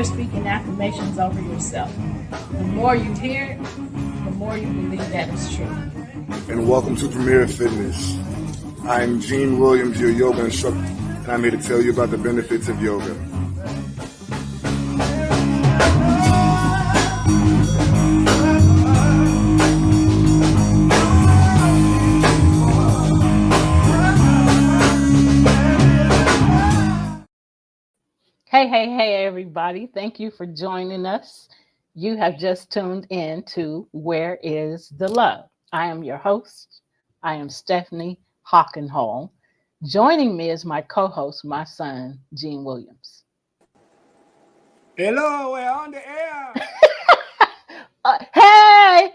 speaking affirmations over yourself. The more you hear it, the more you believe that it's true. And welcome to Premier Fitness. I'm Gene Williams, your yoga instructor, and I'm here to tell you about the benefits of yoga. Hey, everybody. Thank you for joining us. You have just tuned in to Where is the Love? I am your host. I am Stephanie Hockenhall. Joining me is my co-host, my son, Gene Williams. Hello, we're on the air. Hey.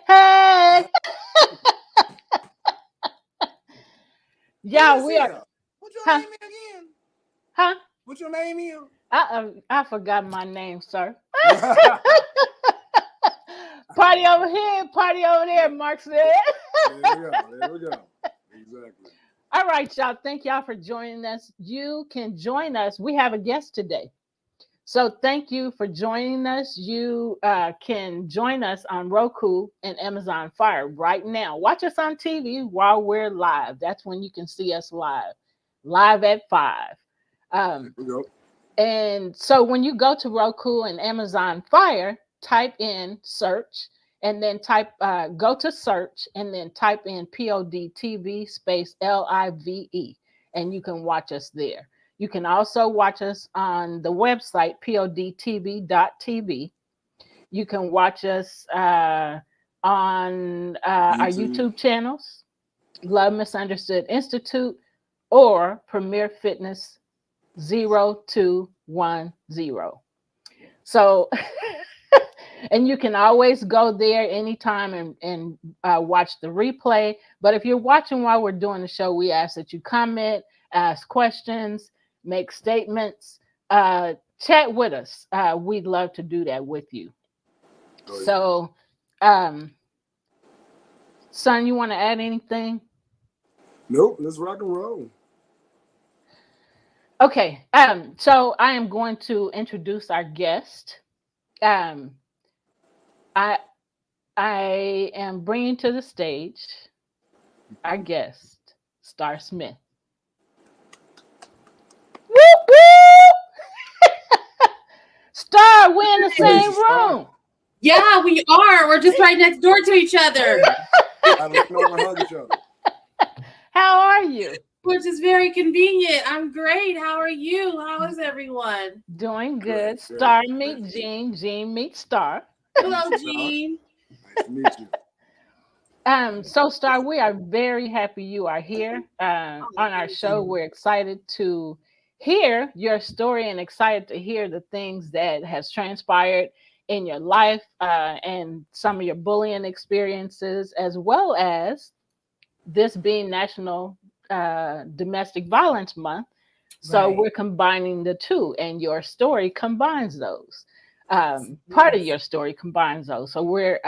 Yeah, we are. What's your name again? Huh? What's your name is? I forgot my name, sir. Party over here, party over there, Mark said. There we go. Exactly. All right, y'all. Thank y'all for joining us. You can join us. We have a guest today. So thank you for joining us. You can join us on Roku and Amazon Fire right now. Watch us on TV while we're live. That's when you can see us live at 5. There we go. And so when you go to Roku and Amazon Fire, type in search and then go to search and then type in PODTV space LIVE and you can watch us there. You can also watch us on the website podtv.tv. You can watch us on our YouTube channels, Love Misunderstood Institute or Premier Fitness 0210. So, and you can always go there anytime and watch the replay. But if you're watching while we're doing the show, we ask that you comment, ask questions, make statements, chat with us. We'd love to do that with you. Oh, yeah. So, son, you want to add anything? Nope, let's rock and roll. Okay, so I am going to introduce our guest. I am bringing to the stage our guest, Star Smith. Whoop, whoop! Star, we're in the same room. Yeah, we are. We're just right next door to each other. How are you? Which is very convenient. I'm great. How are you? How is everyone? Doing good. Star meet Gene. Gene meet Star. Hello, Gene. Nice to meet you. So Star, we are very happy you are here on our show. We're excited to hear your story and excited to hear the things that has transpired in your life and some of your bullying experiences, as well as this being National Domestic Violence Month. So We're combining the two, and your story combines those. Part of your story combines those. So we're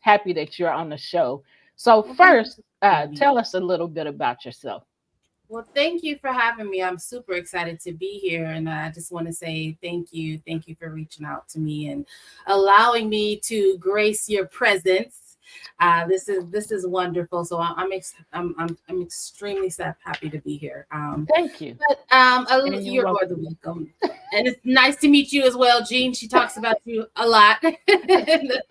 happy that you're on the show. So first, tell us a little bit about yourself. Well, thank you for having me. I'm super excited to be here. And I just want to say thank you. Thank you for reaching out to me and allowing me to grace your presence. This is wonderful. So I'm extremely happy to be here. Thank you. But you're more than welcome. And it's nice to meet you as well, Gene. She talks about you a lot in the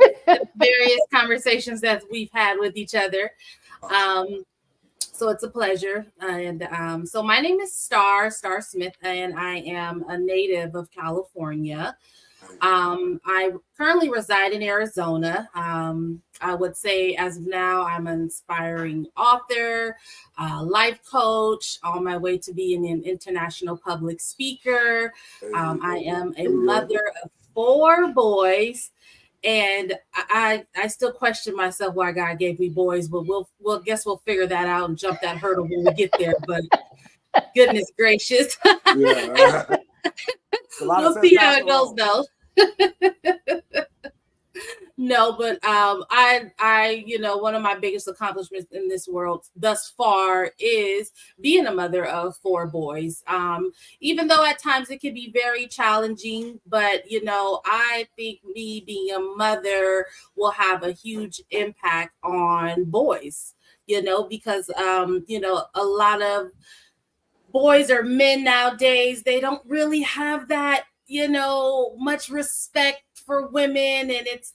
various conversations that we've had with each other. So it's a pleasure. And so my name is Star Smith, and I am a native of California. I currently reside in Arizona. I would say as of now, I'm an inspiring author, life coach, on my way to being an international public speaker. I am a mother of 4 boys. And I still question myself why God gave me boys, but we'll figure that out and jump that hurdle when we get there. But goodness gracious. We'll see how it goes though. No, but I, one of my biggest accomplishments in this world thus far is being a mother of 4 boys. Even though at times it can be very challenging, but I think me being a mother will have a huge impact on boys. Because a lot of boys or men nowadays, they don't really have that, much respect for women, and it's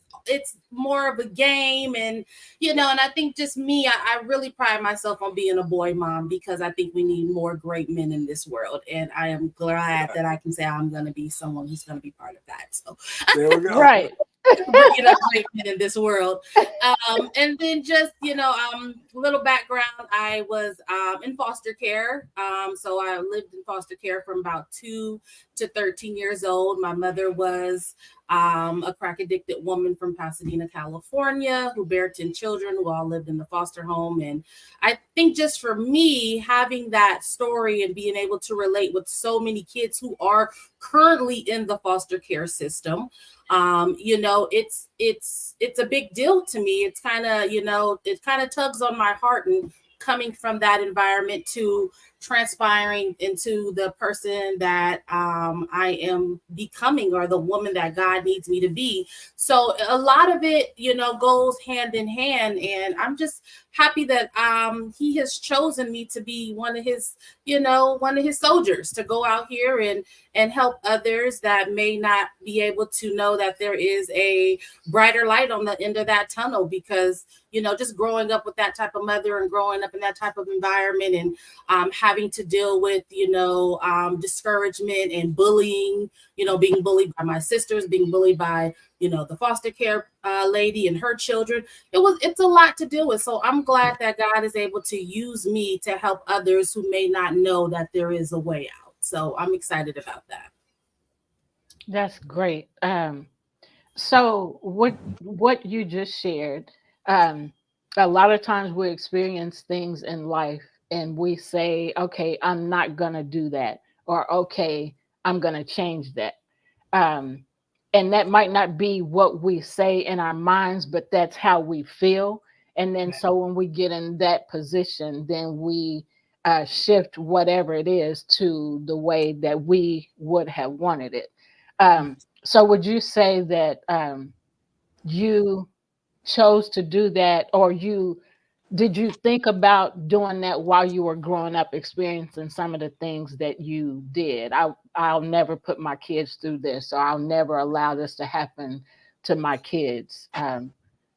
more of a game. And and I think just me, I really pride myself on being a boy mom, because I think we need more great men in this world, and I am glad that I can say I'm going to be someone who's going to be part of that. So There we go. Right. bringing up great men in this world. And then just little background, I was in foster care. So I lived in foster care from about 2 to 13 years old. My mother was a crack addicted woman from Pasadena, California, who bare 10 children who all lived in the foster home. And I think just for me, having that story and being able to relate with so many kids who are currently in the foster care system, it's a big deal to me. It's kind of, it kind of tugs on my heart, and coming from that environment to transpiring into the person that I am becoming, or the woman that God needs me to be. So a lot of it, goes hand in hand, and I'm just happy that he has chosen me to be one of his soldiers, to go out here and help others that may not be able to know that there is a brighter light on the end of that tunnel. Because just growing up with that type of mother, and growing up in that type of environment, and having to deal with discouragement and bullying, being bullied by my sisters, being bullied by the foster care lady and her children. It's a lot to deal with. So I'm glad that God is able to use me to help others who may not know that there is a way out. So I'm excited about that. That's great. So what you just shared, a lot of times we experience things in life and we say, okay, I'm not gonna do that, or okay, I'm gonna change that. Um, and that might not be what we say in our minds, but that's how we feel. And then so when we get in that position, then we shift whatever it is to the way that we would have wanted it. So would you say that you chose to do that, or did you think about doing that while you were growing up, experiencing some of the things that you did? I'll never put my kids through this, or I'll never allow this to happen to my kids.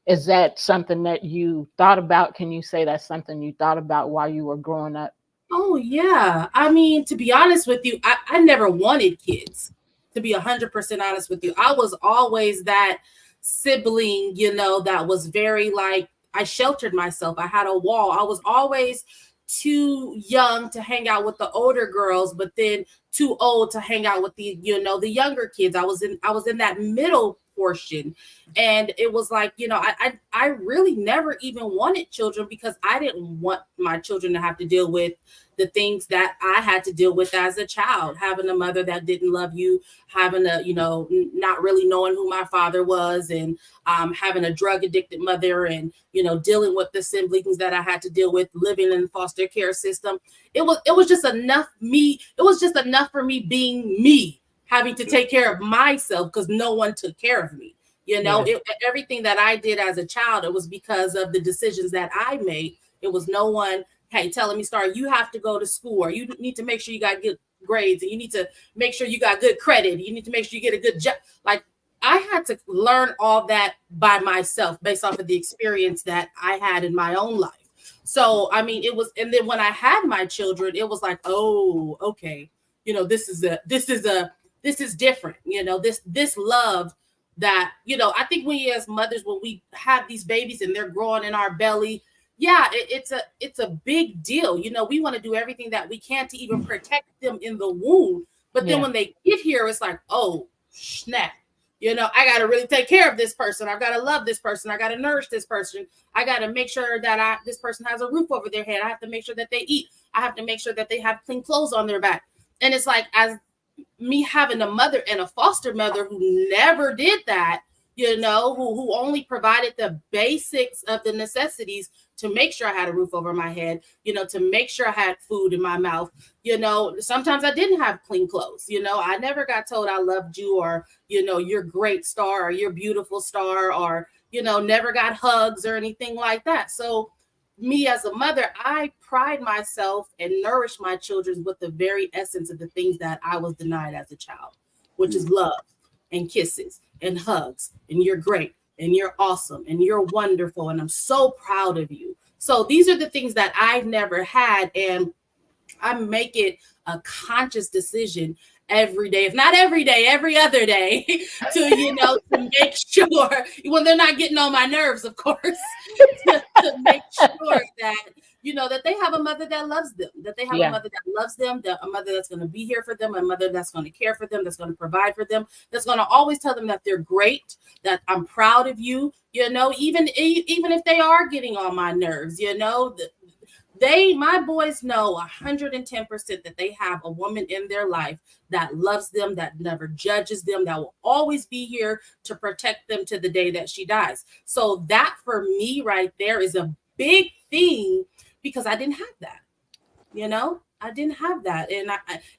Is that something that you thought about? Can you say that's something you thought about while you were growing up? Oh, yeah. I mean, to be honest with you, I never wanted kids, to be 100% honest with you. I was always that sibling, that was very like, I sheltered myself. I had a wall. I was always too young to hang out with the older girls, but then too old to hang out with the younger kids. I was in that middle portion. And it was like, I really never even wanted children, because I didn't want my children to have to deal with the things that I had to deal with as a child, having a mother that didn't love you, having not really knowing who my father was, and having a drug addicted mother, and, dealing with the siblings that I had to deal with, living in the foster care system. It was just enough for me being me, having to take care of myself, because no one took care of me. Everything that I did as a child, it was because of the decisions that I made. It was no one, hey, telling me, Star, you have to go to school, or you need to make sure you got good grades, and you need to make sure you got good credit. You need to make sure you get a good job. Like, I had to learn all that by myself, based off of the experience that I had in my own life. So, I mean, and then when I had my children, it was like, oh, okay, this is different. This love that, I think we as mothers, when we have these babies and they're growing in our belly, yeah, it's a big deal. We want to do everything that we can to even protect them in the womb. But then when they get here, it's like, oh, snap. I got to really take care of this person. I've got to love this person. I got to nourish this person. I got to make sure that this person has a roof over their head. I have to make sure that they eat. I have to make sure that they have clean clothes on their back. And it's like, as me having a mother and a foster mother who never did that, who only provided the basics of the necessities to make sure I had a roof over my head, to make sure I had food in my mouth. Sometimes I didn't have clean clothes. I never got told I loved you, or, you're great star, or you're beautiful star, or, never got hugs or anything like that. So me as a mother, I pride myself and nourish my children with the very essence of the things that I was denied as a child, which is love and kisses and hugs, and you're great and you're awesome and you're wonderful and I'm so proud of you. So these are the things that I've never had, and I make it a conscious decision every day, if not every day, every other day, to make sure, when they're not getting on my nerves, of course, to make sure that that they have a mother that loves them, that they have a mother that loves them, that a mother that's going to be here for them, a mother that's going to care for them, that's going to provide for them, that's going to always tell them that they're great, that I'm proud of you, even if they are getting on my nerves, my boys know 110% that they have a woman in their life that loves them, that never judges them, that will always be here to protect them to the day that she dies. So that for me right there is a big thing, because I didn't have that. I didn't have that,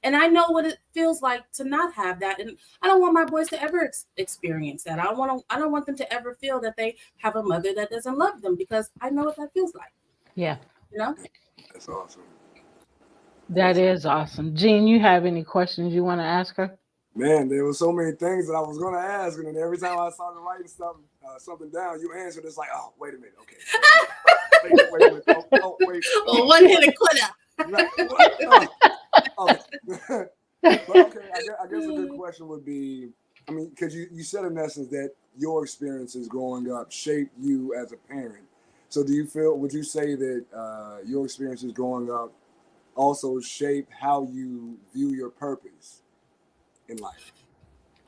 and I know what it feels like to not have that, and I don't want my boys to ever experience that. I don't want them to ever feel that they have a mother that doesn't love them, because I know what that feels like. Yeah. That's awesome. That is awesome. Jean, you have any questions you want to ask her? Man, there were so many things that I was going to ask, and then every time I started writing something down, you answered. It's like, oh, wait a minute, okay. Wait a minute. Oh, wait. Well, one hit a quitter. But okay, I guess a good question would be, because you said in essence that your experiences growing up shaped you as a parent. So would you say that your experiences growing up also shape how you view your purpose in life?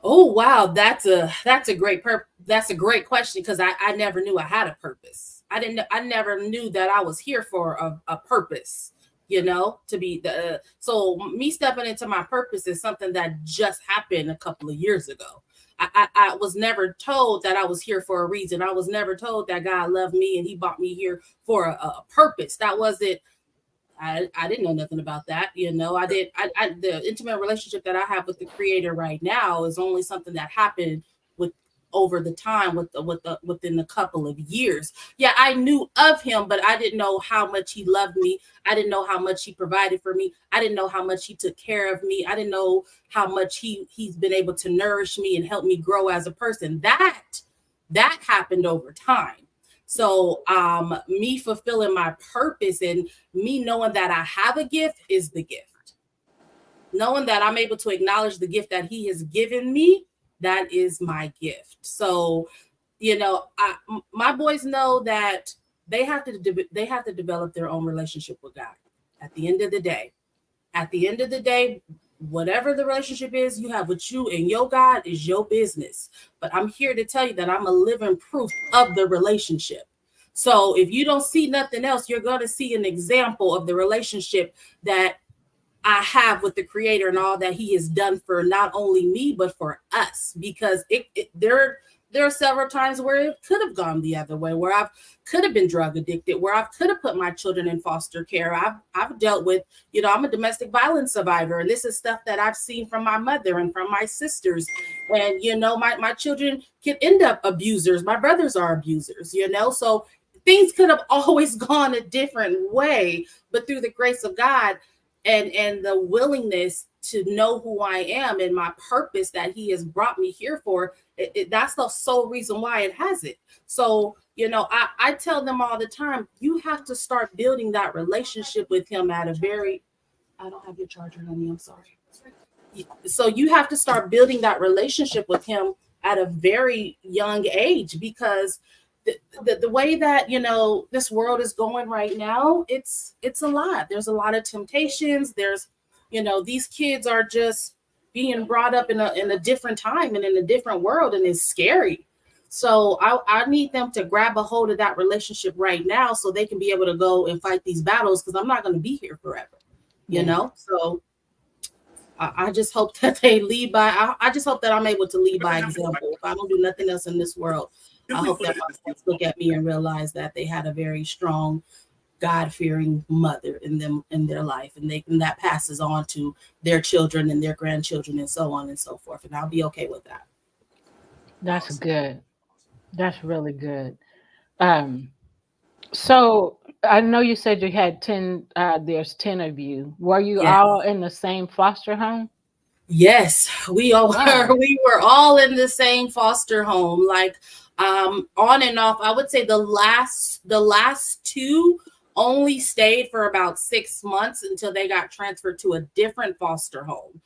Oh, wow. That's a great question, because I never knew I had a purpose. I never knew that I was here for a purpose, to be so me stepping into my purpose is something that just happened a couple of years ago. I was never told that I was here for a reason. I was never told that God loved me and he brought me here for a purpose. That wasn't, I didn't know nothing about that. The intimate relationship that I have with the Creator right now is only something that happened over the time within a couple of years. Yeah, I knew of him, but I didn't know how much he loved me. I didn't know how much he provided for me. I didn't know how much he took care of me. I didn't know how much he's been able to nourish me and help me grow as a person. That happened over time. So me fulfilling my purpose and me knowing that I have a gift is the gift. Knowing that I'm able to acknowledge the gift that he has given me, that is my gift. So, my boys know that they have to develop their own relationship with God. At the end of the day, whatever the relationship is you have with you and your God is your business. But I'm here to tell you that I'm a living proof of the relationship. So if you don't see nothing else, you're going to see an example of the relationship that I have with the Creator and all that he has done for not only me, but for us, because there are several times where it could have gone the other way, where I could have been drug addicted, where I could have put my children in foster care. I've dealt with, I'm a domestic violence survivor, and this is stuff that I've seen from my mother and from my sisters. And, my children can end up abusers. My brothers are abusers, so things could have always gone a different way, but through the grace of God, and the willingness to know who I am and my purpose that he has brought me here for, that's the sole reason why it has it. So, I tell them all the time, you have to start building that relationship with him at a very, I don't have your charger, honey, I'm sorry. So you have to start building that relationship with him at a very young age, because the way that this world is going right now, it's a lot. There's a lot of temptations. There's these kids are just being brought up in a different time and in a different world, and it's scary. So I need them to grab a hold of that relationship right now so they can be able to go and fight these battles, because I'm not going to be here forever. So I just hope that they lead by. I just hope that I'm able to lead by example. If I don't do nothing else in this world, I hope that my kids look at me and realize that they had a very strong, God-fearing mother in them in their life, and that passes on to their children and their grandchildren and so on and so forth. And I'll be okay with that. That's good. That's really good. Um, so I know you said you had 10, there's 10 of you. Were you Yes. all in the same foster home? Yes, we all Wow. were. We were all in the same foster home, like on and off. I would say the last two only stayed for about 6 months until they got transferred to a different foster home.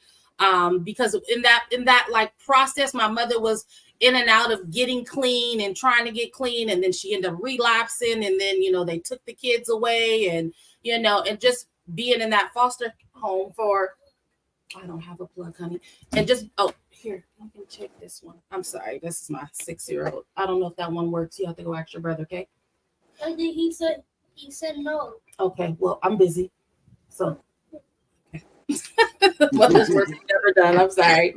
Because in that like process, my mother was in and out of getting clean and trying to get clean, and then she ended up relapsing, and then they took the kids away, and and just being in that foster home for, I don't have a plug, honey. And just, oh, here, you can check this one. I'm sorry, this is my 6-year-old. I don't know if that one works. You have to go ask your brother, okay? I think he said no. Okay, well, I'm busy. So, mother's work is never done. I'm sorry.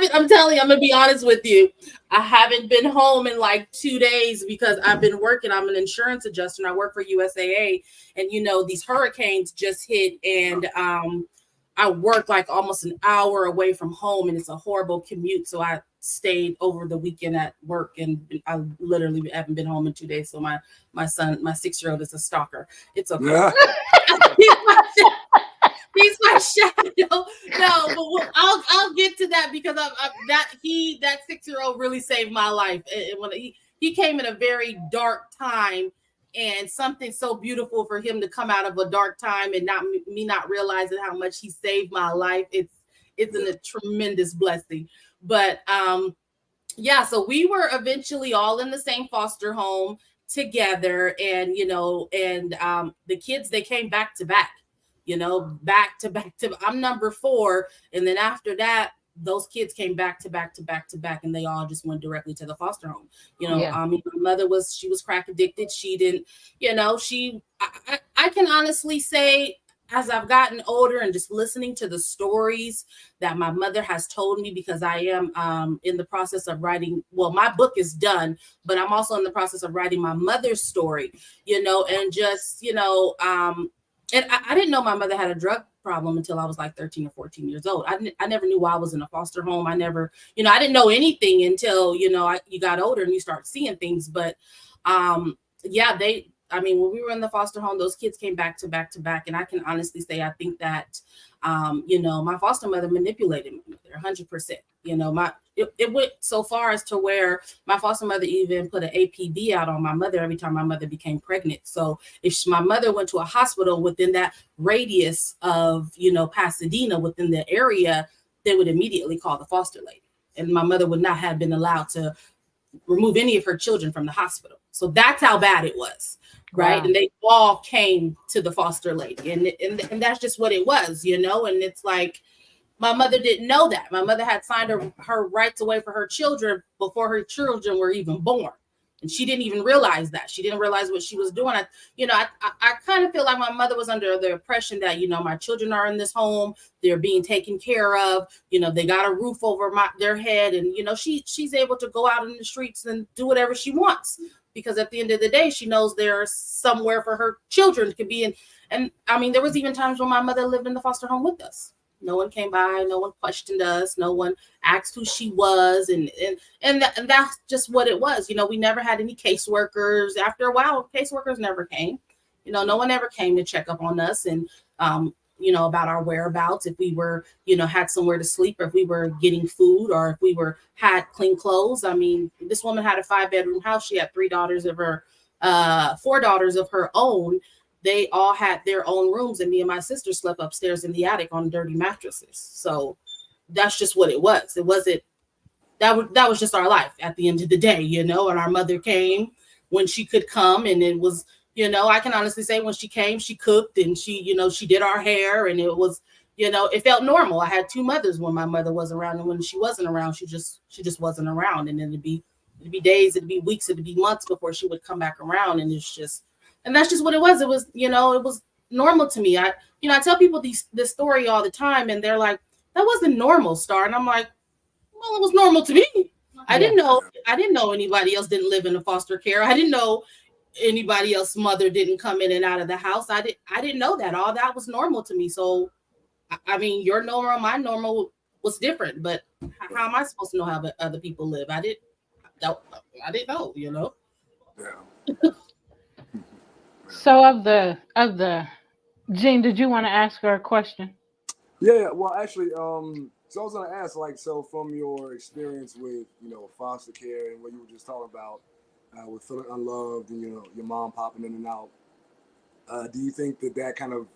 I'm telling you, I'm going to be honest with you. I haven't been home in like 2 days because I've been working. I'm an insurance adjuster and I work for USAA. And, these hurricanes just hit, and, I work like almost an hour away from home, and it's a horrible commute. So I stayed over the weekend at work, and I literally haven't been home in 2 days. So my son, my 6-year-old, is a stalker. It's okay. Yeah. He's my shadow. No, but I'll get to that because that 6-year-old really saved my life. And when he came in a very dark time, and something so beautiful for him to come out of a dark time and not realizing how much he saved my life. It's a tremendous blessing. But yeah, so we were eventually all in the same foster home together, and the kids, they came back to back, back to back to. I'm number 4, and then after that, those kids came back to back to back to back, and they all just went directly to the foster home. My mother was crack addicted. She didn't, I can honestly say, as I've gotten older and just listening to the stories that my mother has told me, because I am in the process of writing, well, my book is done, but I'm also in the process of writing my mother's story, and just, and I didn't know my mother had a drug problem until I was like 13 or 14 years old. I never knew why I was in a foster home. I never, I didn't know anything until, you got older and you start seeing things. But yeah, when we were in the foster home, those kids came back to back to back. And I can honestly say, I think that, my foster mother manipulated my mother 100%. It went so far as to where my foster mother even put an APB out on my mother every time my mother became pregnant. So if my mother went to a hospital within that radius of, Pasadena, within the area, they would immediately call the foster lady. And my mother would not have been allowed to remove any of her children from the hospital. So that's how bad it was. Right. Wow. And they all came to the foster lady, and that's just what it was, and it's like, my mother didn't know that. My mother had signed her rights away for her children before her children were even born. And she didn't even realize that. She didn't realize what she was doing. I kind of feel like my mother was under the impression that, my children are in this home, they're being taken care of, they got a roof over their head. And, she's able to go out in the streets and do whatever she wants, because at the end of the day, she knows there's somewhere for her children to be in. And there was even times when my mother lived in the foster home with us. No one came by, no one questioned us, no one asked who she was, and that's just what it was. We never had any caseworkers. After a while, caseworkers never came. No one ever came to check up on us and about our whereabouts, if we were, had somewhere to sleep, or if we were getting food, or if we had clean clothes. This woman had a 5-bedroom house. She had 4 daughters of her own. They all had their own rooms, and me and my sister slept upstairs in the attic on dirty mattresses. So that's just what it was. It wasn't, that was just our life at the end of the day, and our mother came when she could come, and it was, I can honestly say, when she came, she cooked, and she, she did our hair, and it was, it felt normal. I had 2 mothers when my mother was around, and when she wasn't around, she just wasn't around. And then it'd be days, it'd be weeks, it'd be months before she would come back around. And it's just, and that's just what it was. It was, normal to me. I tell people this story all the time, and they're like, that wasn't normal, Star. And I'm like, well, it was normal to me. I didn't know anybody else didn't live in a foster care. I didn't know anybody else's mother didn't come in and out of the house. I didn't know that. All that was normal to me. So I mean, your normal, my normal was different, but how am I supposed to know how other people live? I didn't know, Yeah. So of the Jean, did you want to ask her a question? Yeah. Well, actually, so I was gonna ask, like, so from your experience with, foster care and what you were just talking about, with feeling unloved and your mom popping in and out, do you think that kind of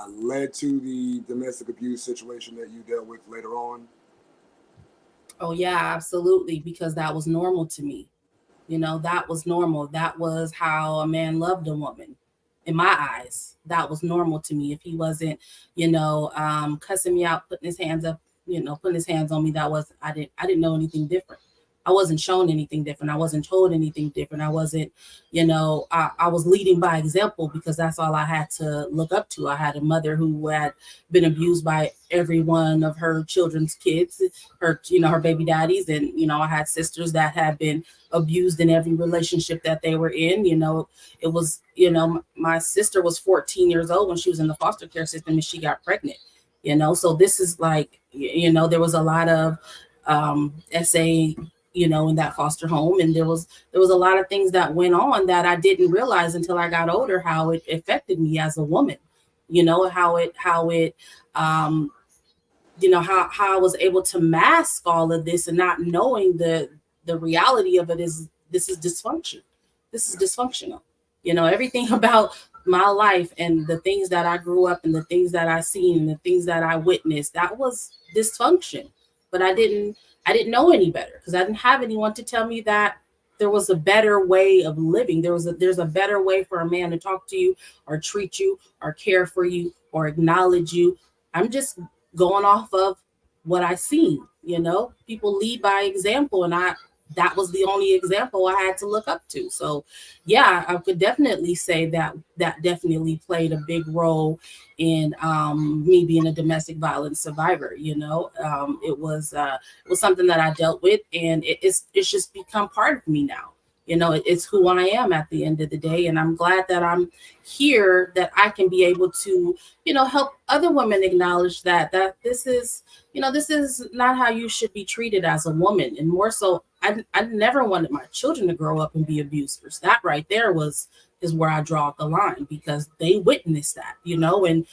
led to the domestic abuse situation that you dealt with later on? Oh yeah, absolutely, because that was normal to me. That was normal. That was how a man loved a woman. In my eyes, that was normal to me. If he wasn't, cussing me out, putting his hands up, putting his hands on me, I didn't know anything different. I wasn't shown anything different. I wasn't told anything different. I wasn't, I was leading by example because that's all I had to look up to. I had a mother who had been abused by every one of her children's kids, her baby daddies. And, I had sisters that had been abused in every relationship that they were in. It was, my sister was 14 years old when she was in the foster care system and she got pregnant, so this is like, there was a lot of SA, in that foster home. And there was a lot of things that went on that I didn't realize until I got older, how it affected me as a woman, how I was able to mask all of this and not knowing the reality of it is this is dysfunction. This is dysfunctional. Everything about my life and the things that I grew up and the things that I seen and the things that I witnessed, that was dysfunction. But I didn't know any better because I didn't have anyone to tell me that there was a better way of living. There's a better way for a man to talk to you or treat you or care for you or acknowledge you. I'm just going off of what I seen. People lead by example, and that was the only example I had to look up to. So yeah, I could definitely say that definitely played a big role in me being a domestic violence survivor. It was something that I dealt with, and it's just become part of me now. It's who I am at the end of the day. And I'm glad that I'm here, that I can be able to, help other women acknowledge that this is not how you should be treated as a woman. And more so, I never wanted my children to grow up and be abusers. That right there is where I draw the line, because they witnessed that, and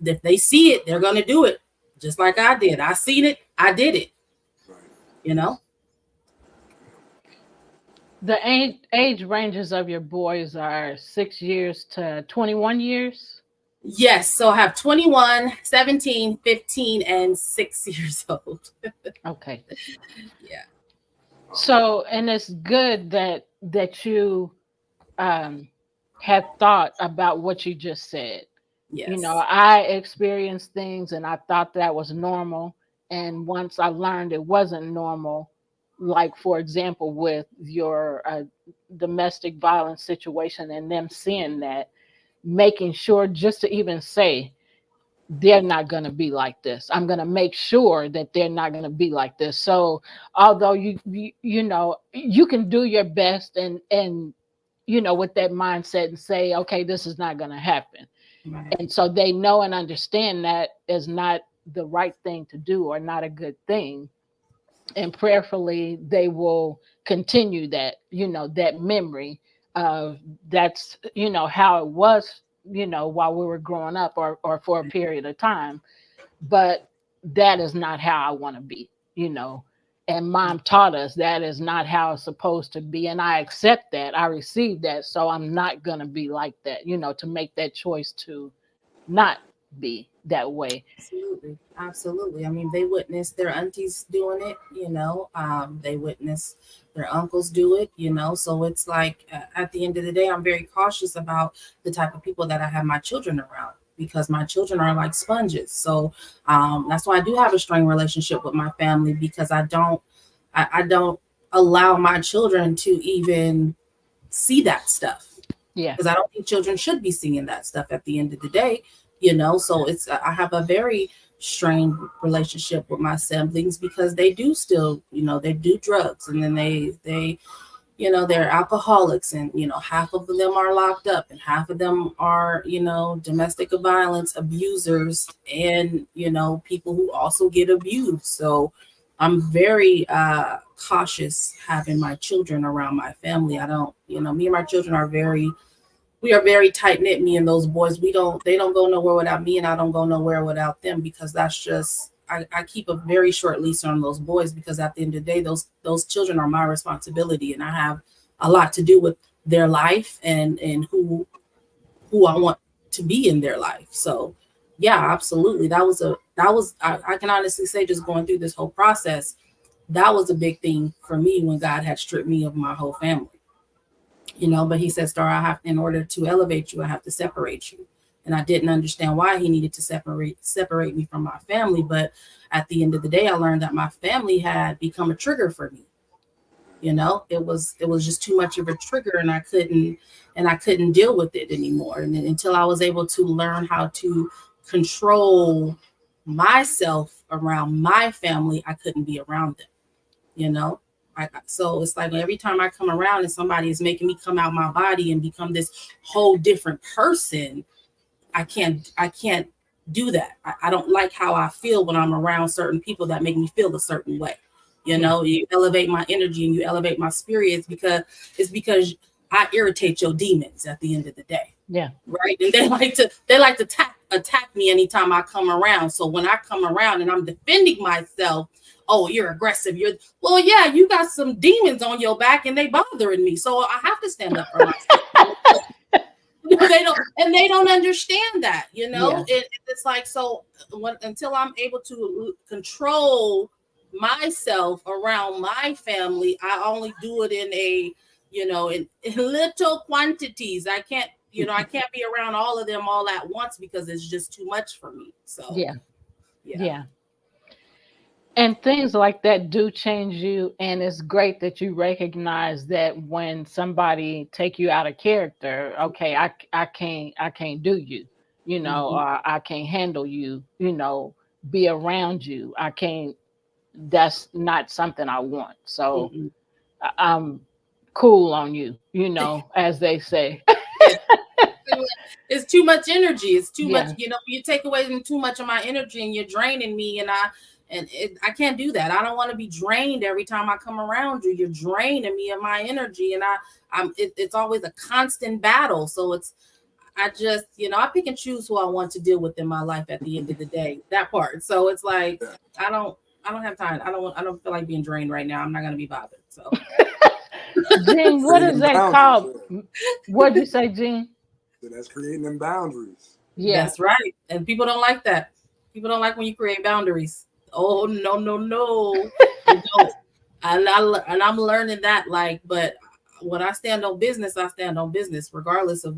if they see it, they're going to do it just like I did. I seen it. I did it, The age ranges of your boys are 6 years to 21 years. Yes. So I have 21, 17, 15, and 6 years old. Okay. Yeah. So, and it's good that you have thought about what you just said. Yes. I experienced things and I thought that was normal. And once I learned it wasn't normal, like, for example, with your domestic violence situation and them seeing that, making sure just to even say, they're not going to be like this. I'm going to make sure that they're not going to be like this. So although you can do your best and with that mindset and say, okay, this is not going to happen. Right. And so they know and understand that is not the right thing to do or not a good thing. And prayerfully, they will continue that, that memory of that's, how it was, while we were growing up or for a period of time. But that is not how I want to be, and mom taught us that is not how it's supposed to be. And I accept that. I received that. So I'm not going to be like that, to make that choice to not be that way. Absolutely. I mean, they witnessed their aunties doing it, they witnessed their uncles do it, so it's like at the end of the day, I'm very cautious about the type of people that I have my children around, because my children are like sponges. So that's why I do have a strong relationship with my family, because I don't allow my children to even see that stuff. Yeah. Because I don't think children should be seeing that stuff at the end of the day, you know. So it's I have a very strained relationship with my siblings because they do still, you know, they do drugs, and then they you know, they're alcoholics, and you know, half of them are locked up and half of them are, you know, domestic violence abusers, and you know, people who also get abused. So I'm very cautious having my children around my family. I don't, you know, me and my children are we are very tight knit, me and those boys. They don't go nowhere without me, and I don't go nowhere without them, because that's just, I keep a very short leash on those boys, because at the end of the day, those children are my responsibility, and I have a lot to do with their life and who I want to be in their life. So yeah, absolutely. I can honestly say, just going through this whole process, that was a big thing for me when God had stripped me of my whole family. You know, but he said, Star, in order to elevate you, I have to separate you. And I didn't understand why he needed to separate me from my family. But at the end of the day, I learned that my family had become a trigger for me. You know, it was just too much of a trigger, and I couldn't deal with it anymore. And until I was able to learn how to control myself around my family, I couldn't be around them, you know. So it's like every time I come around and somebody is making me come out my body and become this whole different person, I can't do that. I don't like how I feel when I'm around certain people that make me feel a certain way. You know, you elevate my energy and you elevate my spirits because I irritate your demons at the end of the day. Yeah. Right. And they like to attack me anytime I come around. So when I come around and I'm defending myself, oh, you're aggressive. Well, yeah, you got some demons on your back and they bothering me. So I have to stand up for myself. They don't understand that, you know. Yeah. It's like, so until I'm able to control myself around my family, I only do it in little quantities. I can't be around all of them all at once because it's just too much for me. So yeah. And things like that do change you, and it's great that you recognize that when somebody take you out of character, okay, I can't do you, you know, or I can't handle you, you know, be around you. I can't. That's not something I want. So I'm cool on you, you know, as they say. It's too much energy. It's too much, you know, you take away too much of my energy and you're draining me, and I can't do that. I don't want to be drained every time I come around you. You're draining me of my energy, and it's always a constant battle. So I just, you know, I pick and choose who I want to deal with in my life at the end of the day, that part. So it's like, I don't have time. I don't feel like being drained right now. I'm not going to be bothered. So Gene, what is that called? What'd you say, Gene? So that's creating them boundaries. Yeah, that's right. And people don't like that. People don't like when you create boundaries. Oh, no. You don't. And I'm learning that, like, but when I stand on business, I stand on business, regardless of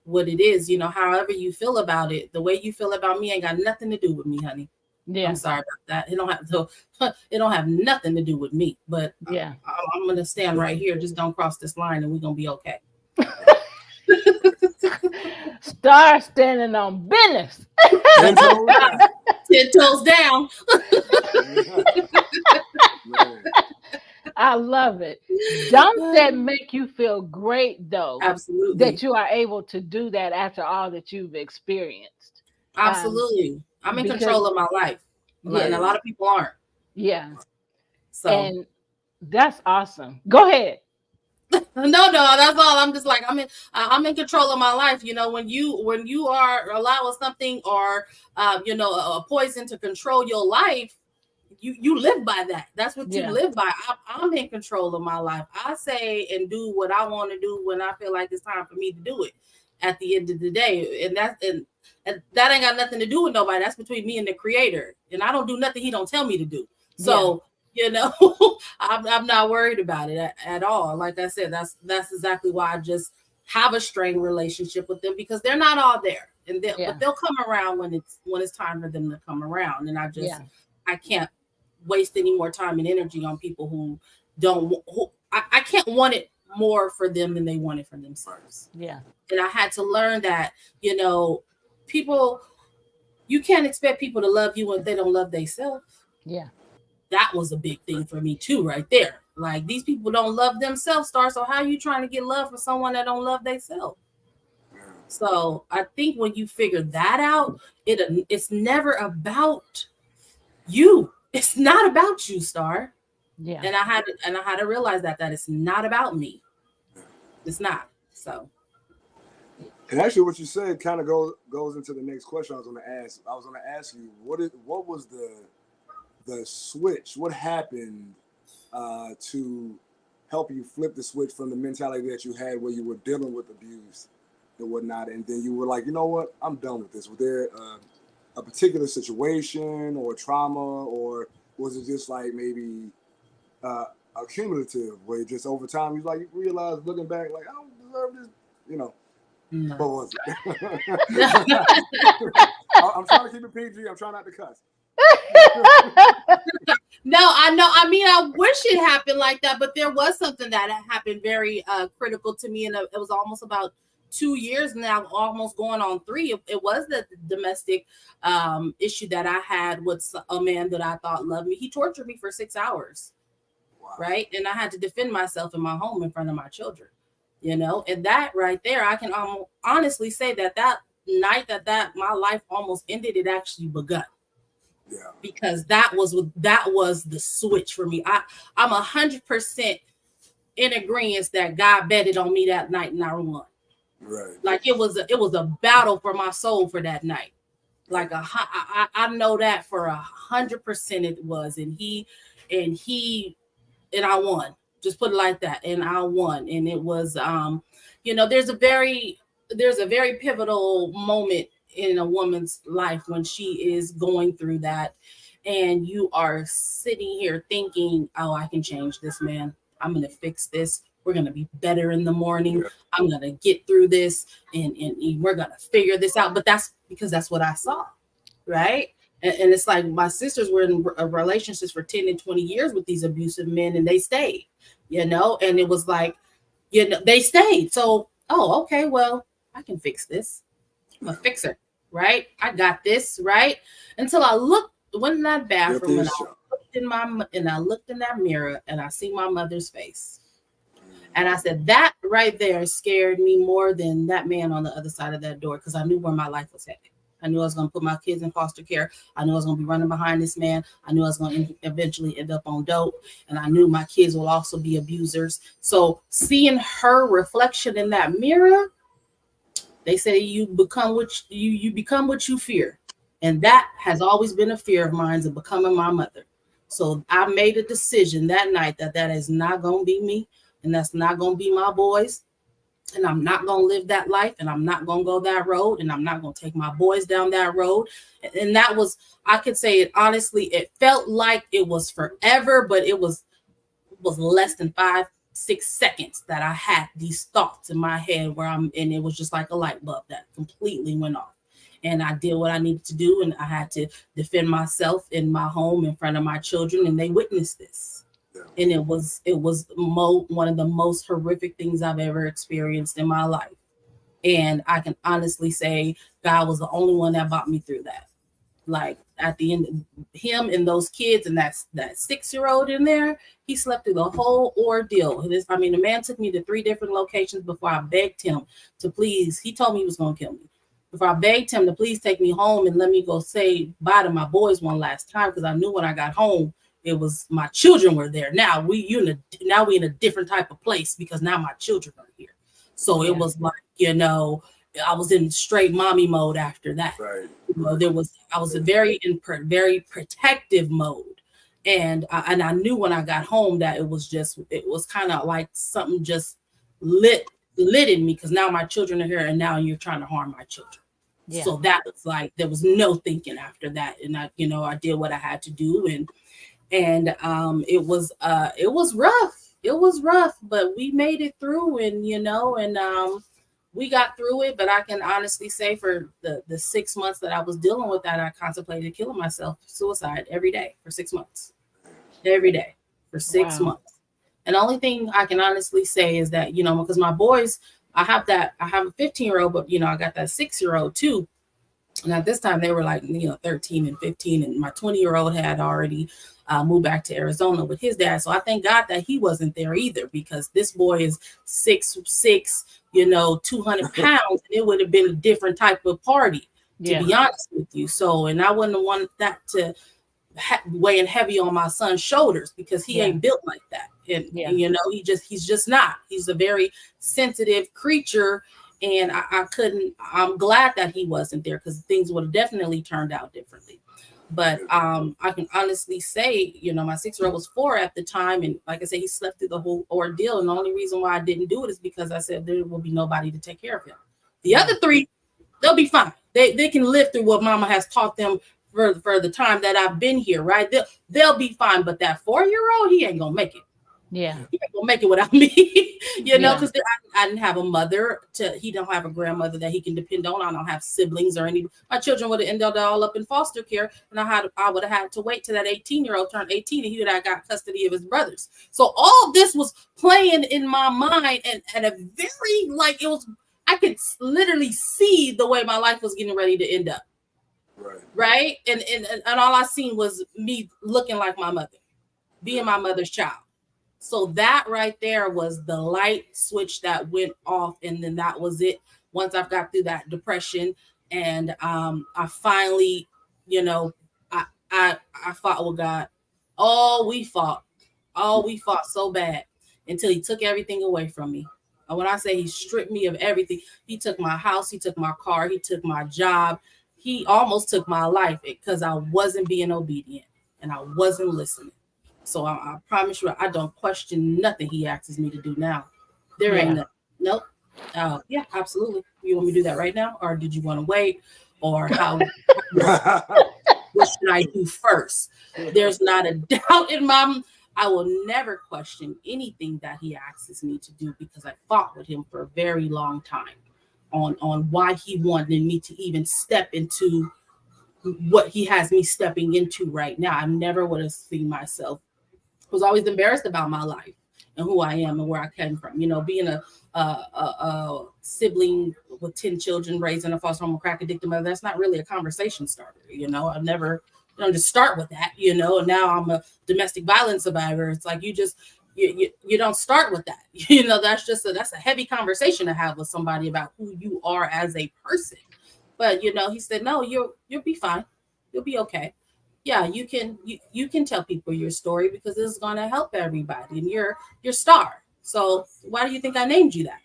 what it is. You know, however you feel about it, the way you feel about me ain't got nothing to do with me, honey. Yeah. I'm sorry about that. It don't have nothing to do with me. But yeah, I'm gonna stand right here. Just don't cross this line, and we're gonna be okay. Star standing on business. 10 toes down. 10 toes down. I love it. Don't that make you feel great, though? Absolutely. That you are able to do that after all that you've experienced. Absolutely. I'm in control of my life. Yeah. And a lot of people aren't. Yeah. So. And that's awesome. Go ahead. No, that's all. I'm just like, I'm in control of my life. You know, when you are allowing something or a poison to control your life, you live by that. That's what you live by. I'm in control of my life. I say and do what I want to do when I feel like it's time for me to do it at the end of the day. And that ain't got nothing to do with nobody. That's between me and the creator. And I don't do nothing he don't tell me to do. So you know, I'm not worried about it at all. Like I said, that's exactly why I just have a strained relationship with them, because they're not all there, and but they'll come around when it's time for them to come around. And I can't waste any more time and energy on people who don't. I can't want it more for them than they wanted for themselves. Yeah. And I had to learn that, you know, people, you can't expect people to love you when they don't love themselves. Yeah. That was a big thing for me too, right there. Like, these people don't love themselves, Star. So how are you trying to get love from someone that don't love themselves? So I think when you figure that out, it's never about you. It's not about you, Star. Yeah. And I had to realize that it's not about me. It's not. So. And actually, what you said kind of goes into the next question I was going to ask. I was going to ask you what was the switch? What happened to help you flip the switch from the mentality that you had where you were dealing with abuse and whatnot, and then you were like, you know what, I'm done with this? Was there a particular situation or trauma, or was it just like maybe accumulative, where just over time you realize looking back, like, I don't deserve this, you know? No. What was it? I'm trying to keep it PG. I'm trying not to cuss. No, I know. I mean, I wish it happened like that, but there was something that happened very critical to me, and it was almost about 2 years now, almost going on 3. It was the domestic issue that I had with a man that I thought loved me. He tortured me for 6 hours, wow. Right? And I had to defend myself in my home in front of my children, you know. And that right there, I can honestly say that night that my life almost ended, it actually begun. Yeah. Because that was the switch for me. I'm 100% in agreement that God betted on me that night and I won. Right. Like it was a battle for my soul for that night. Like I know that for 100% it was, and I won. Just put it like that, and I won. And it was you know, there's a very pivotal moment in a woman's life when she is going through that, and you are sitting here thinking, oh, I can change this man. I'm going to fix this. We're going to be better in the morning. Yeah. I'm going to get through this and we're going to figure this out. But that's because that's what I saw. Right. And it's like my sisters were in relationships for 10 and 20 years with these abusive men, and they stayed, you know, and it was like, you know, they stayed. So, oh, okay, well, I can fix this. I'm a fixer, right? I got this, right? Until I went in that bathroom and I looked in that mirror and I see my mother's face. And I said, that right there scared me more than that man on the other side of that door, because I knew where my life was headed. I knew I was going to put my kids in foster care. I knew I was going to be running behind this man. I knew I was going to eventually end up on dope. And I knew my kids will also be abusers. So seeing her reflection in that mirror, they say you become what you fear. And that has always been a fear of mine, of becoming my mother. So I made a decision that night that is not going to be me, and that's not going to be my boys. And I'm not going to live that life, and I'm not going to go that road, and I'm not going to take my boys down that road. And that was, I could say it honestly, it felt like it was forever, but it was less than 5-6 seconds that I had these thoughts in my head and it was just like a light bulb that completely went off. And I did what I needed to do, and I had to defend myself in my home in front of my children, and they witnessed this. Yeah. And it was one of the most horrific things I've ever experienced in my life. And I can honestly say God was the only one that brought me through that. Like at the end, him and those kids and that 6-year-old in there, he slept through the whole ordeal. The man took me to 3 different locations before I begged him to please. He told me he was going to kill me. Before I begged him to please take me home and let me go say bye to my boys one last time, because I knew when I got home, it was my children were there. Now we in a different type of place, because now my children are here. So It was like, you know, I was in straight mommy mode after that. Right. You know, I was very protective mode. And I knew when I got home that it was kind of like something just lit in me, because now my children are here and now you're trying to harm my children. Yeah. So that was like, there was no thinking after that. And I did what I had to do. And it was rough. It was rough, but we made it through, and we got through it. But I can honestly say for the 6 months that I was dealing with that, I contemplated killing myself, suicide every day for 6 months. Every day for 6 months. And the only thing I can honestly say is that, you know, because my boys, I have a 15-year-old, but, you know, I got that 6-year-old too. And at this time, they were like, you know, 13 and 15. And my 20-year-old had already moved back to Arizona with his dad. So I thank God that he wasn't there either, because this boy is 6'6", you know, 200 pounds. And it would have been a different type of party, to be honest with you. So, and I wouldn't want that to weighing heavy on my son's shoulders, because he ain't built like that. And you know, he's just not. He's a very sensitive creature. And I'm glad that he wasn't there, because things would have definitely turned out differently. But I can honestly say, you know, my 6-year-old was 4 at the time. And like I said, he slept through the whole ordeal. And the only reason why I didn't do it is because I said there will be nobody to take care of him. The other 3, they'll be fine. They can live through what mama has taught them for the time that I've been here, right? They'll be fine. But that 4-year-old, he ain't gonna make it. Yeah. He ain't gonna make it without me, you know, because I didn't have a mother he don't have a grandmother that he can depend on. I don't have siblings or any. My children would have ended all up in foster care, and I would have had to wait till that 18-year-old turned 18 and he would have got custody of his brothers. So all this was playing in my mind, and a very, like, it was, I could literally see the way my life was getting ready to end up. Right. And all I seen was me looking like my mother, being my mother's child. So that right there was the light switch that went off. And then that was it. Once I've got through that depression, and I finally, you know, I fought with God. We fought so bad until he took everything away from me. And when I say he stripped me of everything, he took my house, he took my car, he took my job. He almost took my life because I wasn't being obedient and I wasn't listening. So I promise you, I don't question nothing he asks me to do now. There ain't nothing. Nope. Yeah, absolutely. You want me to do that right now? Or did you want to wait? Or what should I do first? There's not a doubt in my. I will never question anything that he asks me to do, because I fought with him for a very long time on why he wanted me to even step into what he has me stepping into right now. I never would have seen myself. I was always embarrassed about my life and who I am and where I came from. You know, being a sibling with 10 children raised in a foster home, crack addicted mother, that's not really a conversation starter. You know, I've never, just start with that, you know, and now I'm a domestic violence survivor. It's like, you don't start with that. You know, that's a heavy conversation to have with somebody about who you are as a person. But, you know, he said, no, you'll be fine. You'll be okay. Yeah, you can tell people your story, because this is going to help everybody, and you're your star. So why do you think I named you that?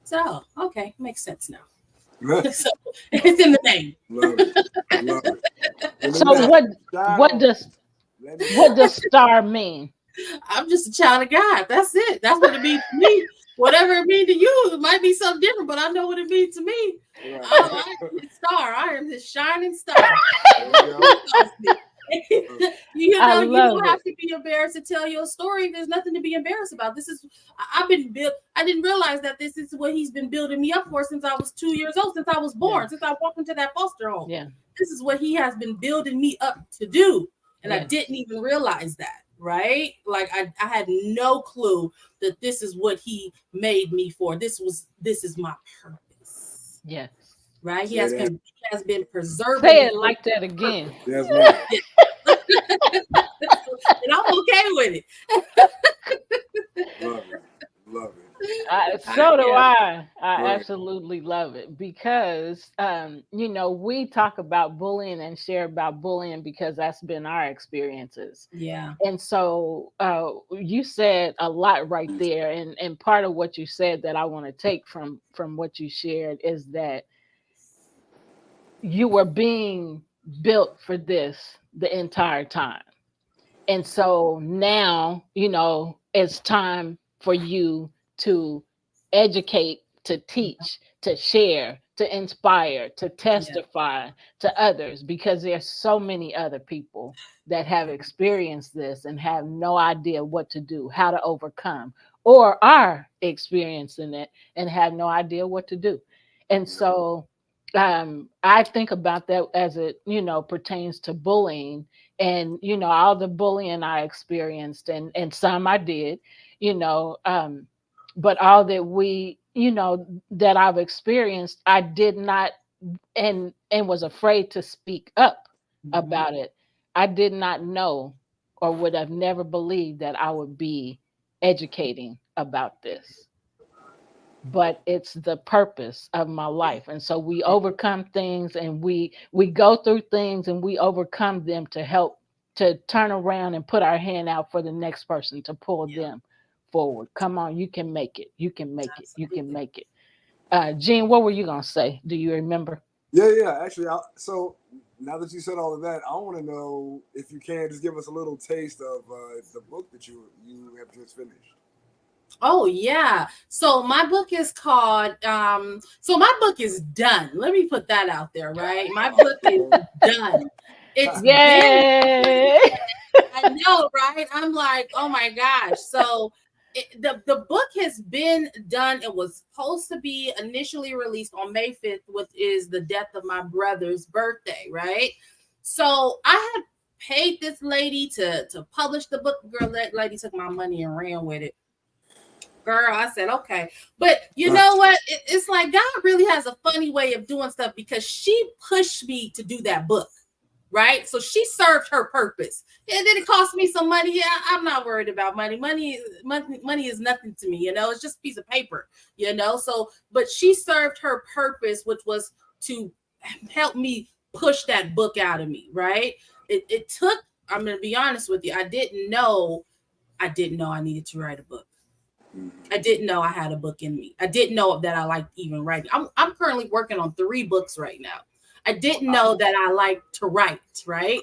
So, okay, makes sense now. So it's in the name. Love it. Love it. So what does star mean? I'm just a child of God. That's it. That's what it means to me. Whatever it means to you, it might be something different, but I know what it means to me. Right. I am his star. I am his shining star. You don't have to be embarrassed to tell your story. There's nothing to be embarrassed about. This is I didn't realize that this is what he's been building me up for since I was 2 years old, since I was born, since I walked into that foster home. Yeah. This is what he has been building me up to do. And I didn't even realize that, right? Like I had no clue that this is what he made me for. This is my purpose. Yes. Right? He has been preserving. Say it like that again. That's right. And I'm okay with it. Love it. So do I. I absolutely love it, because we talk about bullying and share about bullying because that's been our experiences. Yeah. And so you said a lot right there, and part of what you said that I want to take from what you shared is that you were being built for this the entire time. And so now, it's time for you to educate, to teach, to share, to inspire, to testify to others, because there's so many other people that have experienced this and have no idea what to do, how to overcome, or are experiencing it and have no idea what to do. And so I think about that as it, pertains to bullying, and, all the bullying I experienced, and some I did, you know, but all that we, you know, that I've experienced, I did not and was afraid to speak up about it. I did not know or would have never believed that I would be educating about this. But it's the purpose of my life. And so we overcome things, and we go through things, and we overcome them to help to turn around and put our hand out for the next person to pull them forward. Come on, you can make it. You can make it. You can make it. Gene, what were you gonna say? Do you remember? Yeah. Actually, so now that you said all of that, I want to know if you can just give us a little taste of the book that you have just finished. Oh yeah. So my book is called so my book is done. Let me put that out there, right? My book is done. It's been Yay! I know, right? I'm like, oh my gosh. So the book has been done. It was supposed to be initially released on May 5th, which is the death of my brother's birthday, right? So I had paid this lady to publish the book. Girl, that lady took my money and ran with it. Girl, I said, okay. But you know what? It's like God really has a funny way of doing stuff, because she pushed me to do that book, right? So she served her purpose. And then it cost me some money. Yeah, I'm not worried about money. Money is nothing to me, you know. It's just a piece of paper, you know. So, but she served her purpose, which was to help me push that book out of me, right? It took, I'm going to be honest with you, I didn't know I needed to write a book. I didn't know I had a book in me. I didn't know that I liked even writing. I'm currently working on 3 books right now. I didn't know that I like to write, right?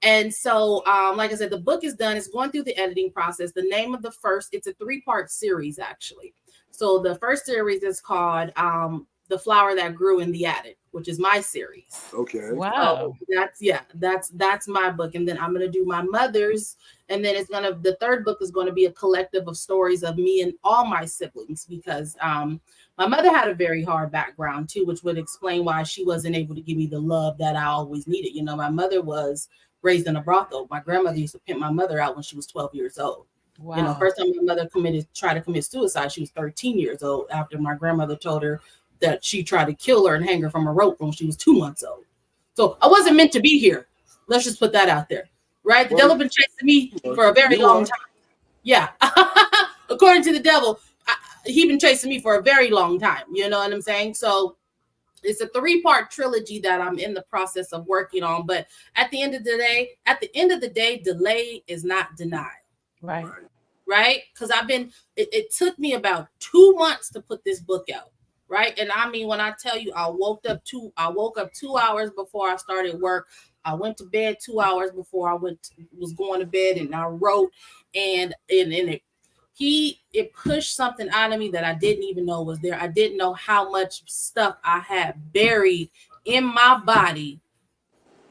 And so, like I said, the book is done. It's going through the editing process. The name of the first, it's a 3-part series, actually. So the first series is called The Flower That Grew in the Attic, which is my series. Okay. Wow. So that's my book. And then I'm going to do my mother's. And then the 3rd book is going to be a collective of stories of me and all my siblings, because my mother had a very hard background too, which would explain why she wasn't able to give me the love that I always needed. You know, my mother was raised in a brothel. My grandmother used to pimp my mother out when she was 12 years old. Wow. You know, first time my mother tried to commit suicide, she was 13 years old, after my grandmother told her that she tried to kill her and hang her from a rope when she was 2 months old. So I wasn't meant to be here. Let's just put that out there. Right? The devil been chasing me for a very long time. Yeah. According to the devil, he been chasing me for a very long time. You know what I'm saying? So it's a 3-part trilogy that I'm in the process of working on. But at the end of the day, delay is not denied. Right. Right? Because it took me about 2 months to put this book out. Right. And I mean, when I tell you, I woke up 2 hours before I started work. I went to bed 2 hours before I was going to bed, and I wrote, and it pushed something out of me that I didn't even know was there. I didn't know how much stuff I had buried in my body,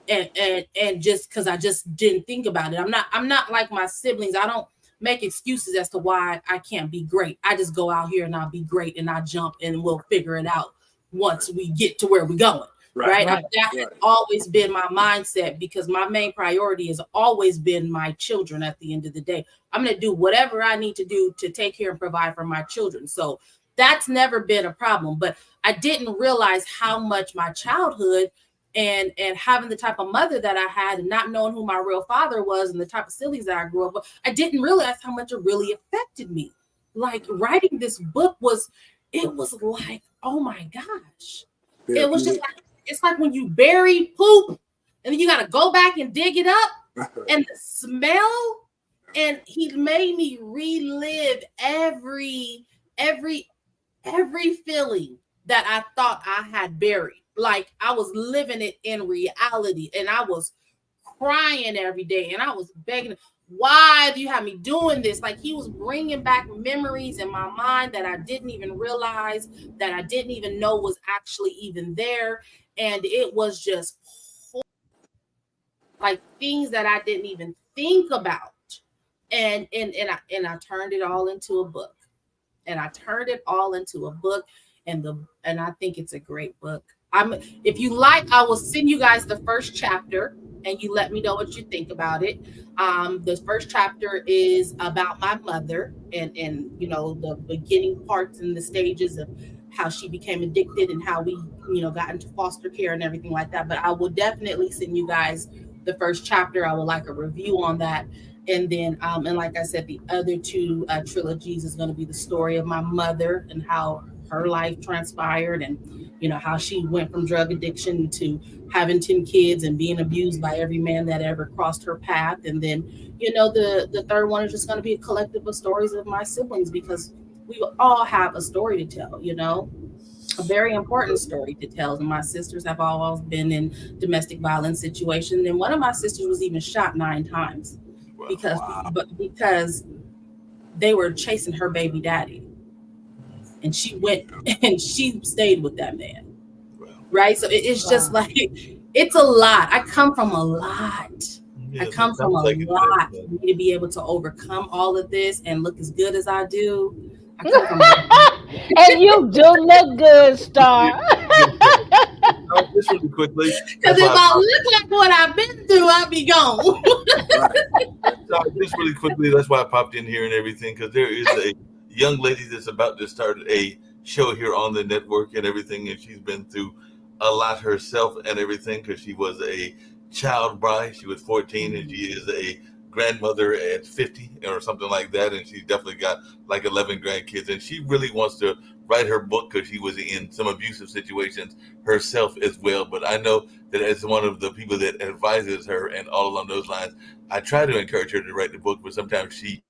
and just because I just didn't think about it. I'm not like my siblings. I don't make excuses as to why I can't be great. I just go out here and I'll be great, and I jump, and we'll figure it out once we get to where we're going. Right. That has always been my mindset, because my main priority has always been my children. At the end of the day, I'm going to do whatever I need to do to take care and provide for my children. So that's never been a problem. But I didn't realize how much my childhood and having the type of mother that I had, and not knowing who my real father was, and the type of siblings that I grew up with, I didn't realize how much it really affected me. Like, writing this book was like, oh my gosh. It was just like, it's like when you bury poop and then you got to go back and dig it up, and the smell. And he made me relive every feeling that I thought I had buried. Like, I was living it in reality, and I was crying every day, and I was begging, why do you have me doing this? Like, he was bringing back memories in my mind that I didn't even realize, that I didn't even know was actually even there. And it was just like things that I didn't even think about. And I turned it all into a book. And I think it's a great book. If you like, I will send you guys the first chapter. and you let me know what you think about it. The first chapter is about my mother and the beginning parts and the stages of how she became addicted and how we got into foster care and everything like that. But I will definitely send you guys the first chapter. I would like a review on that. And then, and like I said, the other two trilogies is going to be the story of my mother and how her life transpired, and how she went from drug addiction to having 10 kids and being abused by every man that ever crossed her path. And then, the third one is just going to be a collective of stories of my siblings, because we all have a story to tell, a very important story to tell. And my sisters have always been in domestic violence situations. And one of my sisters was even shot 9 times because they were chasing her baby daddy. And she went and she stayed with that man. Right. So it's just like, it's a lot. I come from a lot. I come from a lot for me to be able to overcome all of this and look as good as I do. I come from and you do look good, Star. Just really quickly, because if I look like what I've been through, I'll be gone. Just really quickly, that's why I popped in here and everything, because there is a young lady that's about to start a show here on the network and everything, and she's been through a lot herself and everything, because she was a child bride. She was 14 and she is a grandmother at 50 or something like that, and she's definitely got like 11 grandkids, and she really wants to write her book because she was in some abusive situations herself as well. But I know that as one of the people that advises her and all along those lines, I try to encourage her to write the book, but sometimes she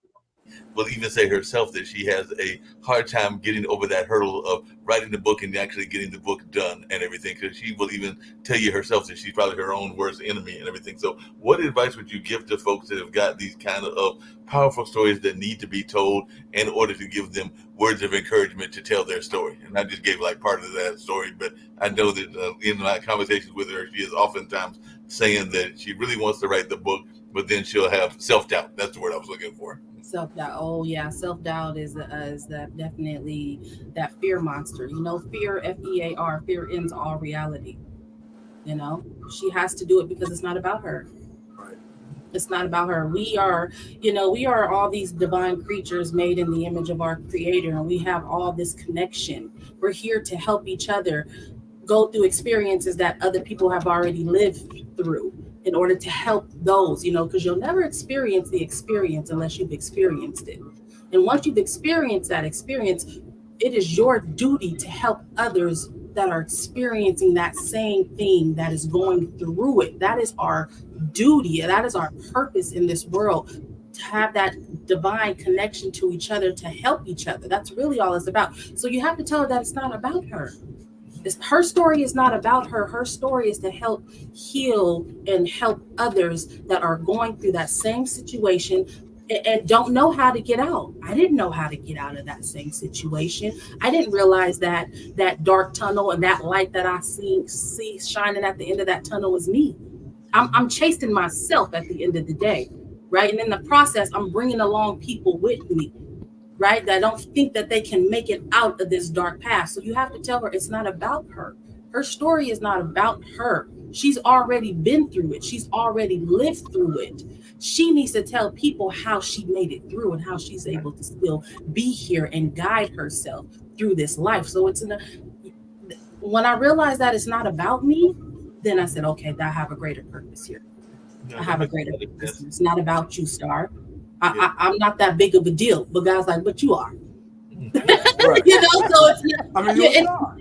will even say herself that she has a hard time getting over that hurdle of writing the book and actually getting the book done and everything, because she will even tell you herself that she's probably her own worst enemy and everything. So what advice would you give to folks that have got these kind of powerful stories that need to be told in order to give them words of encouragement to tell their story? And I just gave like part of that story, but I know that in my conversations with her, she is oftentimes saying that she really wants to write the book, but then she'll have self-doubt. That's the word I was looking for. Self-doubt. Oh yeah, self-doubt is that definitely that fear monster. Fear, FEAR, fear ends all reality. She has to do it because it's not about her. It's not about her. We are all these divine creatures made in the image of our creator, and we have all this connection. We're here to help each other go through experiences that other people have already lived through, in order to help those, because you'll never experience the experience unless you've experienced it. And once you've experienced that experience, it is your duty to help others that are experiencing that same thing, that is going through it. That is our duty. That is our purpose in this world, to have that divine connection to each other, to help each other. That's really all it's about. So you have to tell her that it's not about her. Her story is not about her. Her story is to help heal and help others that are going through that same situation and don't know how to get out. I didn't know how to get out of that same situation. I didn't realize that that dark tunnel and that light that I see shining at the end of that tunnel was me. I'm chasing myself at the end of the day, right? And in the process, I'm bringing along people with me, right, that don't think that they can make it out of this dark path. So you have to tell her it's not about her. Her story is not about her. She's already been through it. She's already lived through it. She needs to tell people how she made it through and how she's able to still be here and guide herself through this life. So when I realized that it's not about me, then I said, okay, I have a greater purpose here. I have a greater purpose. It's not about you, Star. I'm not that big of a deal, but guys like, but you are. Right. So it's not. I mean, you're not.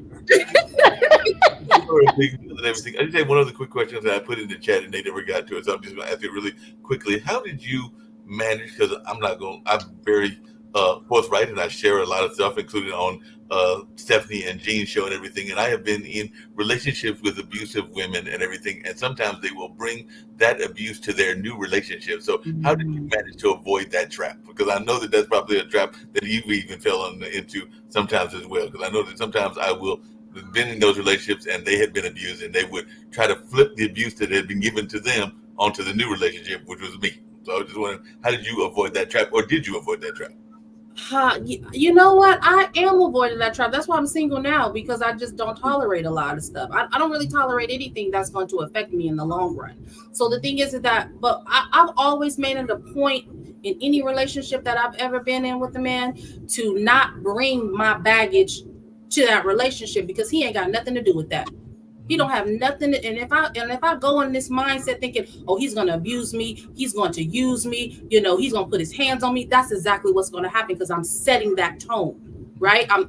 I just had one other quick question that I put in the chat and they never got to it, so I'm just going to ask it really quickly. How did you manage? Because I'm very forthright and I share a lot of stuff, including on Stephanie and Jean's show and everything. And I have been in relationships with abusive women and everything, and sometimes they will bring that abuse to their new relationship. So how did you manage to avoid that trap? Because I know that that's probably a trap that you've even fell into sometimes as well. Because I know that sometimes I will have been in those relationships and they had been abused, and they would try to flip the abuse that had been given to them onto the new relationship, which was me. So I was just wondering, how did you avoid that trap, or did you avoid that trap? You know what? I am avoiding that trap. That's why I'm single now, because I just don't tolerate a lot of stuff. I don't really tolerate anything that's going to affect me in the long run. So the thing is that, but I've always made it a point in any relationship that I've ever been in with a man to not bring my baggage to that relationship, because he ain't got nothing to do with that. He don't have nothing. And if I go in this mindset thinking, oh, he's going to abuse me, he's going to use me, he's going to put his hands on me, that's exactly what's going to happen, because I'm setting that tone, right? I'm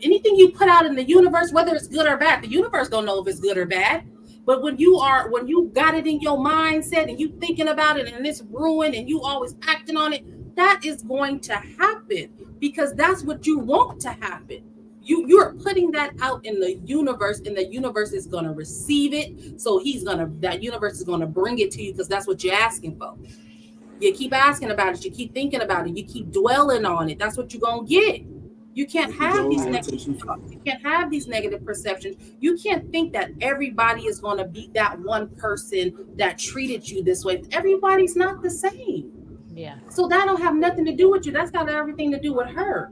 anything you put out in the universe, whether it's good or bad, the universe don't know if it's good or bad. But when you got it in your mindset and you thinking about it and it's ruined and you always acting on it, that is going to happen, because that's what you want to happen. You're putting that out in the universe, and the universe is going to receive it. So that universe is going to bring it to you, because that's what you're asking for. You keep asking about it. You keep thinking about it. You keep dwelling on it. That's what you're going to get. You can't have these negative thoughts. You can't have these negative perceptions. You can't think that everybody is going to be that one person that treated you this way. Everybody's not the same. Yeah. So that don't have nothing to do with you. That's got everything to do with her.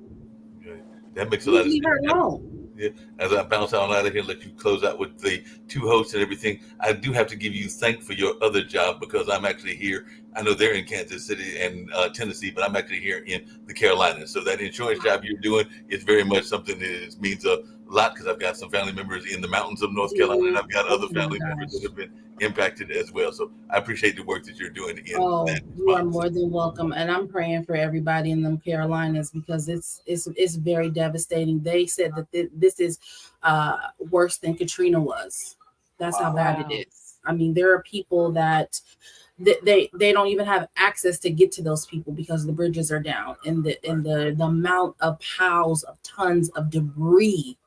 That makes a lot of sense. Leave her alone. Yeah. As I bounce on out of here, let you close out with the two hosts and everything, I do have to give you thanks for your other job, because I'm actually here. I know they're in Kansas City and Tennessee, but I'm actually here in the Carolinas. So that insurance job you're doing is very much something that means a lot, because I've got some family members in the mountains of North Carolina, and I've got other family members that have been impacted as well. So I appreciate the work that you're doing. You are more than welcome, and I'm praying for everybody in the Carolinas, because it's very devastating. They said that this is worse than Katrina was. That's how bad it is. I mean, there are people that they don't even have access to get to those people, because the bridges are down, and the amount of piles of tons of debris.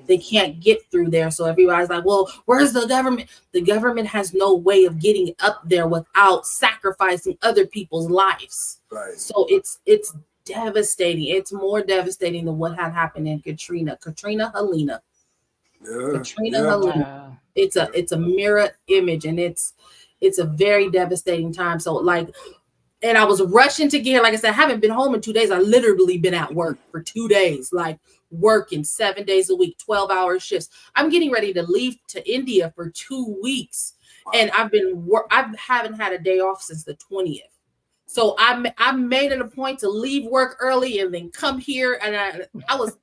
They can't get through there. So everybody's like, well, where's the government? The government has no way of getting up there without sacrificing other people's lives. Right. So it's devastating. It's more devastating than what had happened in Katrina. Helena. It's a mirror image, and it's a very devastating time. So and I was rushing to get here. Like I said, I haven't been home in 2 days. I literally been at work for 2 days, like working 7 days a week, 12-hour shifts. I'm getting ready to leave to India for 2 weeks. And I haven't had a day off since the 20th. So I made it a point to leave work early and then come here. And I was,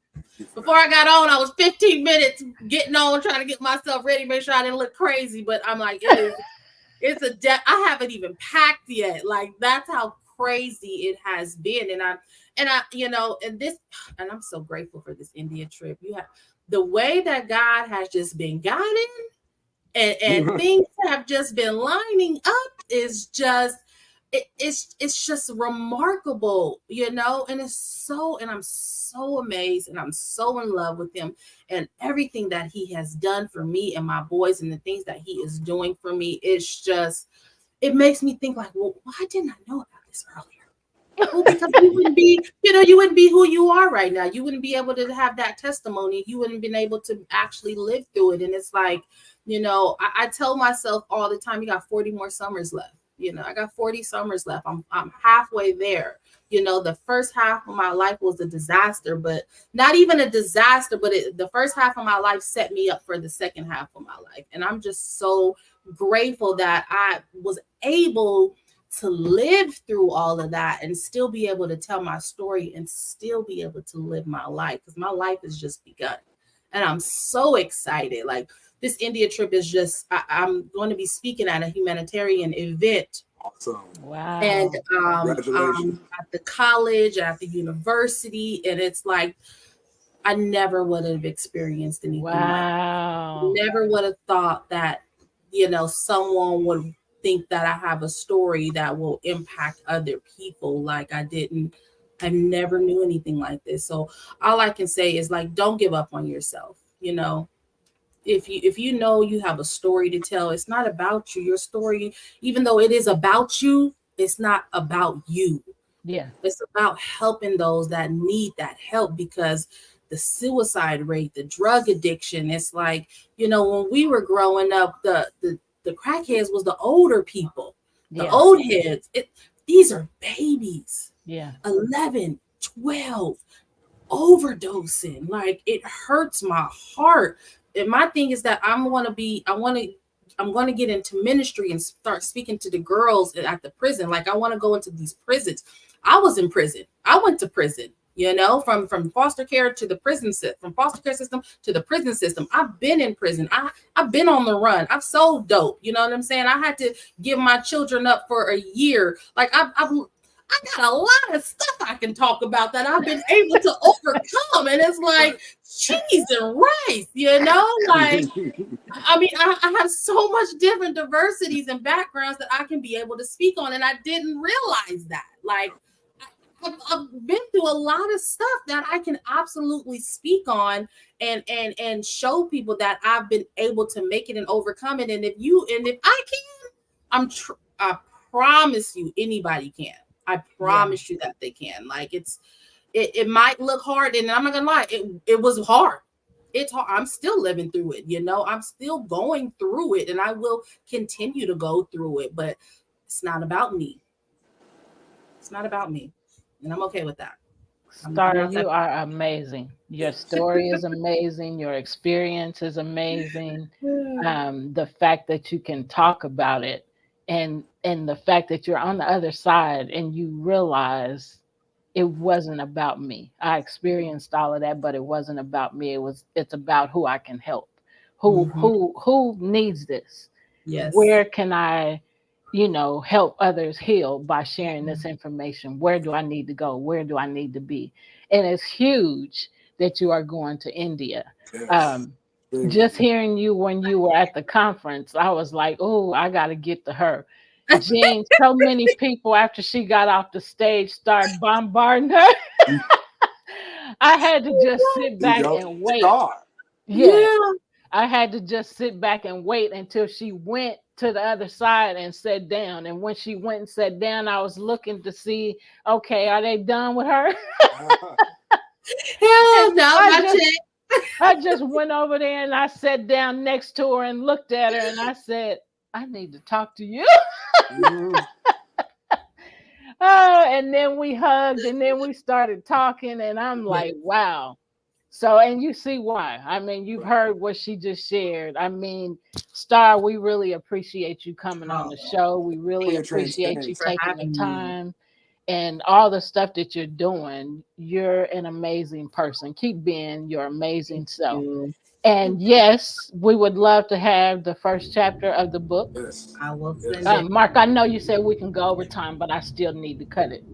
before I got on, I was 15 minutes getting on, trying to get myself ready, make sure I didn't look crazy. But I'm like, I haven't even packed yet. Like, that's how crazy it has been. And I'm so grateful for this India trip. You have the way that God has just been guiding, and things have just been lining up is just, it's just remarkable, and I'm so amazed, and I'm so in love with him and everything that he has done for me and my boys, and the things that he is doing for me. It makes me think like, well, why didn't I know about this earlier? Well, because you wouldn't be who you are right now. You wouldn't be able to have that testimony. You wouldn't have been able to actually live through it. And it's like, I tell myself all the time, you got 40 more summers left. I got 40 summers left. I'm halfway there. The first half of my life was a disaster, but not even a disaster, but the first half of my life set me up for the second half of my life. And I'm just so grateful that I was able to live through all of that and still be able to tell my story and still be able to live my life, because my life has just begun. And I'm so excited. Like, this India trip is just, I'm going to be speaking at a humanitarian event. Awesome. Wow. And Congratulations. at the college, at the university, and it's like, I never would have experienced anything like that. Never would have thought that, someone would think that I have a story that will impact other people. Like, I never knew anything like this. So all I can say is, like, don't give up on yourself. If you have a story to tell, it's not about you. Your story, even though it is about you, it's not about you. Yeah. It's about helping those that need that help, because the suicide rate, the drug addiction, it's like, when we were growing up, the crackheads was the older people, the old heads. These are babies. Yeah. 11, 12, overdosing. Like, it hurts my heart. And my thing is that I'm going to get into ministry and start speaking to the girls at the prison. Like, I want to go into these prisons. I was in prison. I went to prison, from foster care to the prison system, from foster care system to the prison system. I've been in prison. I've been on the run. I've sold dope. You know what I'm saying? I had to give my children up for a year. Like, I got a lot of stuff I can talk about that I've been able to overcome. And it's like cheese and rice, like, I mean, I have so much different diversities and backgrounds that I can be able to speak on. And I didn't realize that. Like, I've been through a lot of stuff that I can absolutely speak on and show people that I've been able to make it and overcome it. And if I can, I promise you anybody can. I promise you that they can. Like, it might look hard, and I'm not gonna lie, it was hard. It's hard. I'm still living through it, I'm still going through it, and I will continue to go through it, but it's not about me. It's not about me. And I'm okay with that. Star, you are amazing. Your story is amazing. Your experience is amazing. The fact that you can talk about it, and the fact that you're on the other side and you realize it wasn't about me. I experienced all of that, but it wasn't about me. It's about who I can help. Who needs this? Yes. Where can I help others heal by sharing this information? Where do I need to go? Where do I need to be? And it's huge that you are going to India. Yes. Just hearing you when you were at the conference, I was like, oh, I got to get to her. Jean, so many people after she got off the stage started bombarding her. I had to just sit back and wait. Yeah. I had to just sit back and wait until she went to the other side and sat down. And when she went and sat down, I was looking to see, okay, are they done with her? Hell no, I just went over there and I sat down next to her and looked at her and I said, I need to talk to you. Oh, and then we hugged and then we started talking and I'm like, wow. So, and you see why. I mean, you've heard what she just shared. I mean, Star, we really appreciate you coming on the show. We really appreciate you taking the time and all the stuff that you're doing. You're an amazing person. Keep being your amazing self. And yes, we would love to have the first chapter of the book. Yes. I will send it. Mark, I know you said we can go over time, but I still need to cut it.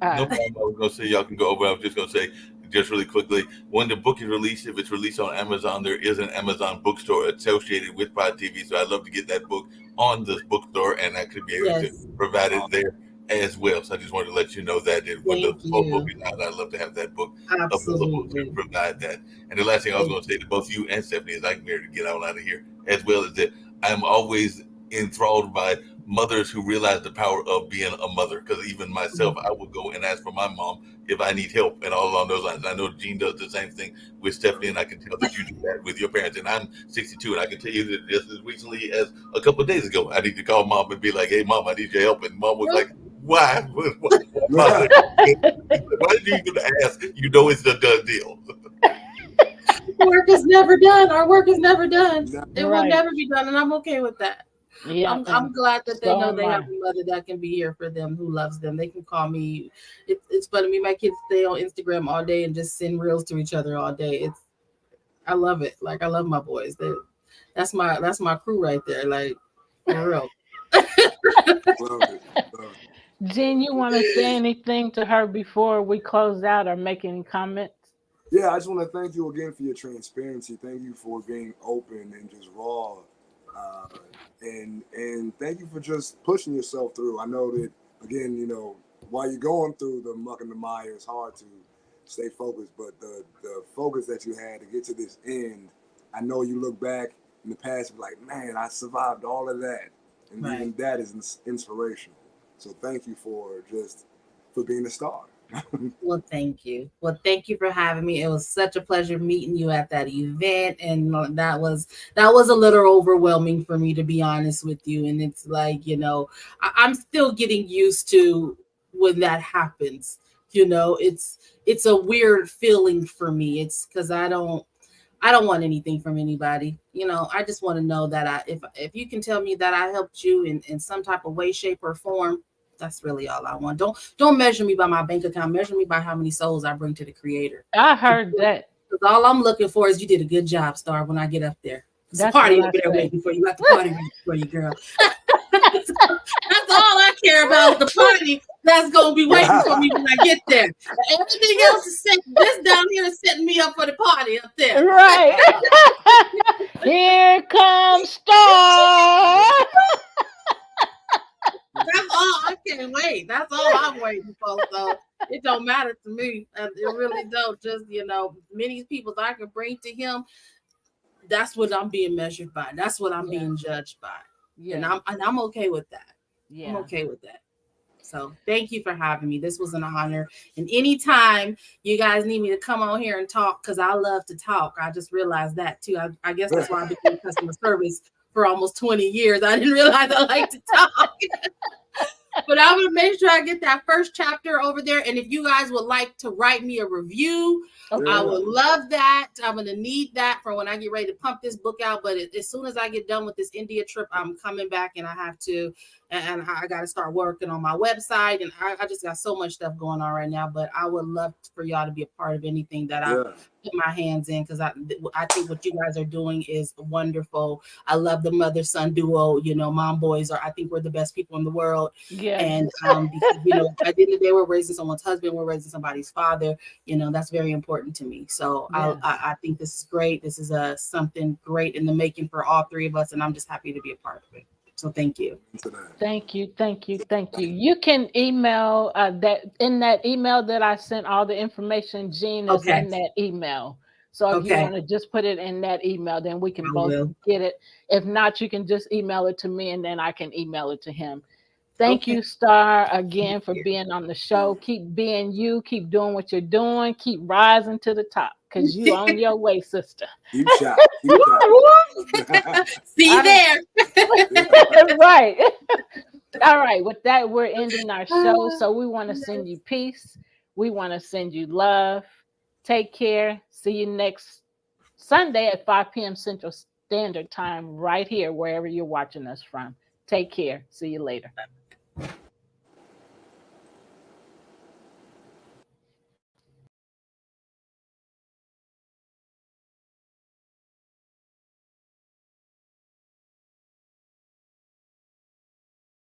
No problem. I was going to say y'all can go over. I was just going to say, just really quickly, when the book is released, if it's released on Amazon, there is an Amazon bookstore associated with Pod TV. So I'd love to get that book on this bookstore and actually be able to provide it there as well. So I just wanted to let you know that when the full book is out, I'd love to have that book available to provide that. And the last thing I was going to say to both you and Stephanie is I'm here to get on out of here, as well as that I'm always enthralled by mothers who realize the power of being a mother, because even myself, I will go and ask for my mom if I need help and all along those lines. I know Jean does the same thing with Stephanie, and I can tell that you do that with your parents. And I'm 62, and I can tell you that just as recently as a couple of days ago, I need to call mom and be like, hey, mom, I need your help. And mom was like, why? Why did you even ask? You know it's a done deal. Work is never done. Our work is never done. It will never be done, and I'm okay with that. Yeah, I'm glad that they know they have a mother that can be here for them, who loves them. They can call me. It's funny. Me, my kids stay on Instagram all day and just send reels to each other all day. I love it. Like, I love my boys. That's my crew right there. Like, for real. Jean, you want to say anything to her before we close out or make any comments? Yeah, I just want to thank you again for your transparency. Thank you for being open and just raw. And thank you for just pushing yourself through. I know that, again, while you're going through the muck and the mire, it's hard to stay focused, but the focus that you had to get to this end, I know you look back in the past and be like, man, I survived all of that. And even that is inspirational. So thank you for being a star. Well, thank you. Well, thank you for having me. It was such a pleasure meeting you at that event, and that was a little overwhelming for me, to be honest with you. And it's like, I'm still getting used to when that happens. You know, it's a weird feeling for me. It's because I don't want anything from anybody. You know, I just want to know that if you can tell me that I helped you in some type of way, shape, or form, that's really all I want. Don't measure me by my bank account. Measure me by how many souls I bring to the Creator. I heard that. Because all I'm looking for is you did a good job, Star, when I get up there. It's a That's party what up I there say. waiting for you. Let the party wait for you, girl. That's all I care about. The party that's gonna be waiting for me when I get there. Everything else is set. This down here is setting me up for the party up there. Right. Here comes Star. That's all. I can't wait. That's all I'm waiting for. So it don't matter to me. It really don't. Just, you know, many people that I can bring to him. That's what I'm being measured by. That's what I'm being judged by. Yeah. And I'm okay with that. Yeah. I'm okay with that. So thank you for having me. This was an honor. And anytime you guys need me to come on here and talk, because I love to talk. I just realized that too. I guess that's why I've been doing customer service for almost 20 years. I didn't realize I like to talk. But I'm going to make sure I get that first chapter over there. And if you guys would like to write me a review, I would love that. I'm going to need that for when I get ready to pump this book out. But as soon as I get done with this India trip, I'm coming back and I have to, and I got to start working on my website. And I just got so much stuff going on right now. But I would love for y'all to be a part of anything that I put my hands in, because I think what you guys are doing is wonderful. I love the mother-son duo. You know, mom boys I think we're the best people in the world. Yeah. And because, you know, at the end of the day, we're raising someone's husband, we're raising somebody's father. You know, that's very important to me. So I think this is great. This is something great in the making for all three of us, and I'm just happy to be a part of it. So thank you. Thank you. You can email that email that I sent all the information. Jean is in that email. So if you want to just put it in that email, then we can both get it. If not, you can just email it to me and then I can email it to him. Thank you, Star, again for being on the show. Keep being you. Keep doing what you're doing. Keep rising to the top, because you on your way, sister. Keep shot. See you there. Right. All right. With that, we're ending our show. So we want to send you peace. We want to send you love. Take care. See you next Sunday at 5 p.m. Central Standard Time right here, wherever you're watching us from. Take care. See you later.